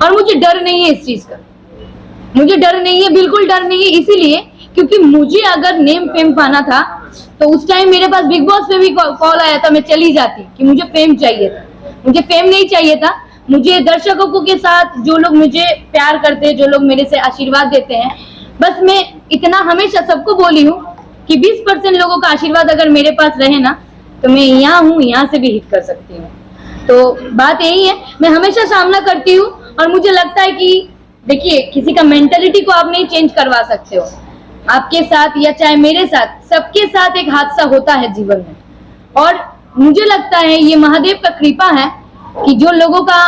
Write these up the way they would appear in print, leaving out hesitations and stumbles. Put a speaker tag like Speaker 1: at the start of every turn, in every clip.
Speaker 1: और मुझे डर नहीं है इस चीज का, मुझे डर नहीं है, बिल्कुल डर नहीं है। इसीलिए क्योंकि मुझे अगर नेम फेम पाना था तो उस टाइम मेरे पास बिग बॉस पे भी कॉल आया था, मैं चली जाती कि मुझे फेम चाहिए था। मुझे फेम नहीं चाहिए था, मुझे दर्शकों के साथ जो लोग मुझे प्यार करते हैं, जो लोग मेरे से आशीर्वाद देते हैं, बस मैं इतना हमेशा सबको बोली हूँ कि 20% लोगों का आशीर्वाद अगर मेरे पास रहे ना तो मैं यहाँ हूँ, यहाँ से भी हिट कर सकती हूँ। तो बात यही है, मैं हमेशा सामना करती हूँ और मुझे लगता है कि देखिए किसी का मेंटेलिटी को आप नहीं चेंज करवा सकते हो। आपके साथ या चाहे मेरे साथ, सबके साथ एक हादसा होता है जीवन में, और मुझे लगता है ये महादेव का कृपा है कि जो लोगों का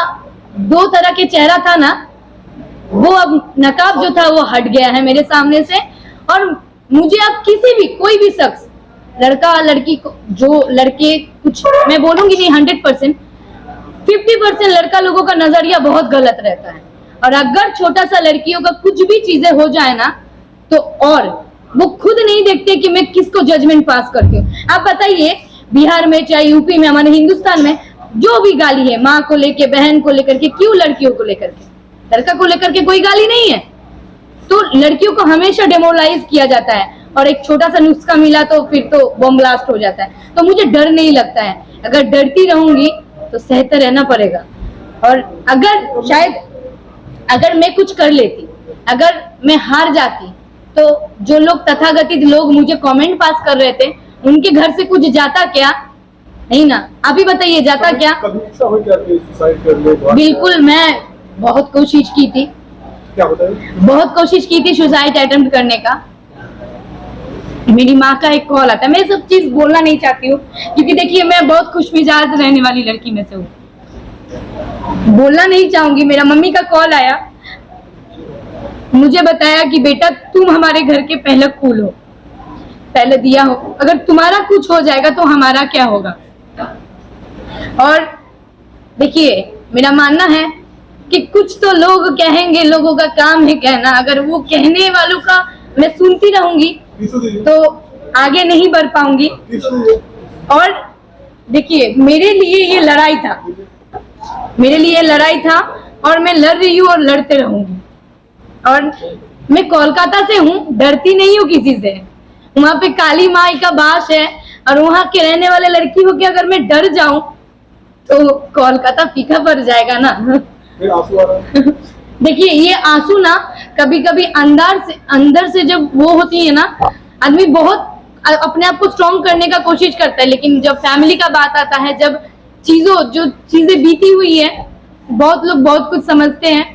Speaker 1: 2 तरह के चेहरा था ना, वो अब नकाब जो था वो हट गया है मेरे सामने से। और मुझे अब किसी भी कोई भी शख्स, लड़का लड़की को, जो लड़के कुछ मैं बोलूंगी नहीं 100%, 50% लड़का लोगों का नजरिया बहुत गलत रहता है। और अगर छोटा सा लड़कियों का कुछ भी चीजें हो जाए ना तो और वो खुद नहीं देखते कि मैं किसको जजमेंट पास करती हूँ। आप बताइए बिहार में चाहे यूपी में, हमारे हिंदुस्तान में जो भी गाली है माँ को लेके, बहन को लेकर के, क्यों लड़कियों को लेकर के? लड़का को लेकर के कोई गाली नहीं है। तो लड़कियों को हमेशा डेमोरलाइज किया जाता है और एक छोटा सा नुस्खा मिला तो फिर तो बम ब्लास्ट हो जाता है। तो मुझे डर नहीं लगता है, अगर डरती रहूंगी तो सहते रहना पड़ेगा। और अगर शायद अगर मैं कुछ कर लेती, अगर मैं हार जाती, तो जो लोग तथाकथित लोग मुझे कमेंट पास कर रहे थे उनके घर से कुछ जाता क्या? नहीं ना, आप ही बताइए जाता क्या?
Speaker 2: कभी इच्छा हो जाती सुसाइड कर ले?
Speaker 1: बिल्कुल, मैं बहुत कोशिश की थी,
Speaker 2: क्या बताइए?
Speaker 1: बहुत कोशिश की थी सुसाइड अटेम्प्ट करने का। मेरी माँ का एक कॉल आता है, मैं सब चीज बोलना नहीं चाहती हूँ क्योंकि देखिए मैं बहुत खुशमिजाज रहने वाली लड़की में से हूँ, बोलना नहीं चाहूंगी। मेरा मम्मी का कॉल आया, मुझे बताया कि बेटा तुम हमारे घर के पहले फूल हो, पहले दिया हो, अगर तुम्हारा कुछ हो जाएगा तो हमारा क्या होगा। और देखिए मेरा मानना है कि कुछ तो लोग कहेंगे, लोगों का काम है कहना, अगर वो कहने वालों का मैं सुनती रहूंगी तो आगे नहीं बढ़ पाऊंगी। और देखिए मेरे लिए ये लड़ाई था, मेरे लिए लड़ाई था और मैं लड़ रही हूँ और लड़ते रहूंगी। और मैं कोलकाता से हूँ, डरती नहीं हूँ किसी से। वहां पे काली माई का बास है और वहां के रहने वाले लड़की हो के अगर मैं डर जाऊं तो कोलकाता फीका पड़ जाएगा ना।
Speaker 2: आंसू आ रहा है।
Speaker 1: देखिए ये आंसू ना कभी कभी अंदर से जब वो होती है ना, आदमी बहुत अपने आप को स्ट्रॉन्ग करने का कोशिश करता है, लेकिन जब फैमिली का बात आता है, जब जो चीजें बीती हुई है, बहुत लोग बहुत कुछ समझते हैं।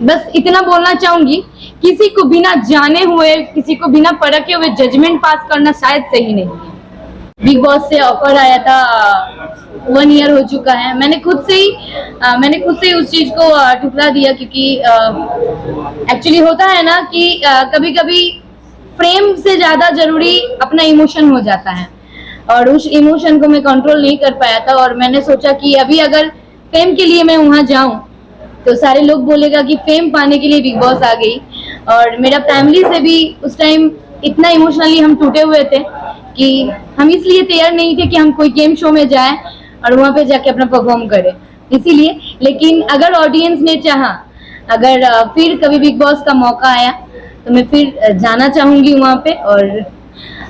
Speaker 1: बस इतना बोलना चाहूंगी, किसी को बिना जाने हुए, किसी को बिना परखे हुए जजमेंट पास करना शायद सही नहीं है। बिग बॉस से ऑफर आया था, 1 ईयर हो चुका है। मैंने खुद से ही उस चीज को ठुकरा दिया क्योंकि एक्चुअली होता है ना कि कभी कभी फ्रेम से ज्यादा जरूरी अपना इमोशन हो जाता है और उस इमोशन को मैं कंट्रोल नहीं कर पाया था। और मैंने सोचा कि अभी अगर फेम के लिए मैं वहां जाऊं तो सारे लोग बोलेगा कि फेम पाने के लिए बिग बॉस आ गई। और मेरा फैमिली से भी उस टाइम इतना इमोशनली हम टूटे हुए थे कि हम इसलिए तैयार नहीं थे कि हम कोई गेम शो में जाएं और वहां पे जाके अपना परफॉर्म करें, इसीलिए। लेकिन अगर ऑडियंस ने चाहा, अगर फिर कभी बिग बॉस का मौका आया तो मैं फिर जाना चाहूंगी वहां पे और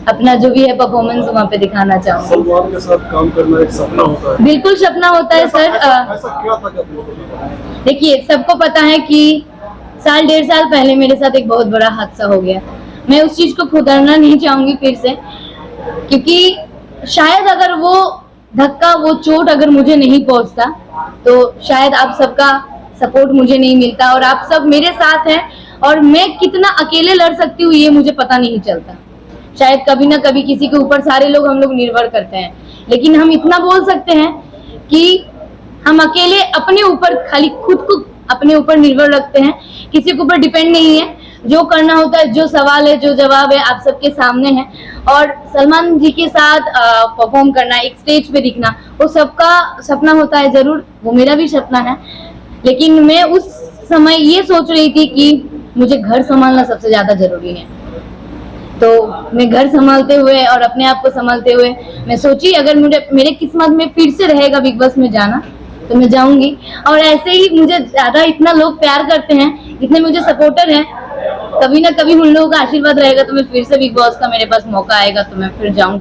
Speaker 1: अपना जो भी है परफॉर्मेंस वहां पे दिखाना चाहूंगी।
Speaker 2: सलमान के साथ काम करना एक सपना होता है।
Speaker 1: बिल्कुल सपना होता है सर।
Speaker 2: ऐसा क्या था?
Speaker 1: देखिए सबको पता है कि 1.5 साल पहले मेरे साथ एक बहुत बड़ा हादसा हो गया। मैं उस चीज को खुदारना नहीं चाहूंगी फिर से, क्योंकि शायद अगर वो धक्का, वो चोट अगर मुझे नहीं पहुंचता तो शायद आप सबका सपोर्ट मुझे नहीं मिलता और आप सब मेरे साथ हैं और मैं कितना अकेले लड़ सकती हूँ ये मुझे पता नहीं चलता। शायद कभी ना कभी किसी के ऊपर सारे लोग हम लोग निर्भर करते हैं, लेकिन हम इतना बोल सकते हैं कि हम अकेले अपने ऊपर, खाली खुद को अपने ऊपर निर्भर रखते हैं, किसी के ऊपर डिपेंड नहीं है। जो करना होता है, जो सवाल है, जो जवाब है, आप सबके सामने है। और सलमान जी के साथ परफॉर्म करना, एक स्टेज पे दिखना, वो सबका सपना होता है, जरूर वो मेरा भी सपना है। लेकिन मैं उस समय ये सोच रही थी कि मुझे घर संभालना सबसे ज्यादा जरूरी है। तो मैं घर संभालते हुए और अपने आप को संभालते हुए मैं सोची अगर मेरे किस्मत में फिर से रहेगा बिग बॉस में जाना तो मैं जाऊंगी। और ऐसे ही मुझे ज्यादा इतना लोग प्यार करते हैं, इतने मुझे सपोर्टर हैं, कभी ना कभी उन लोगों का आशीर्वाद रहेगा तो मैं फिर से बिग बॉस का मेरे पास मौका आएगा तो मैं फिर जाऊंगी।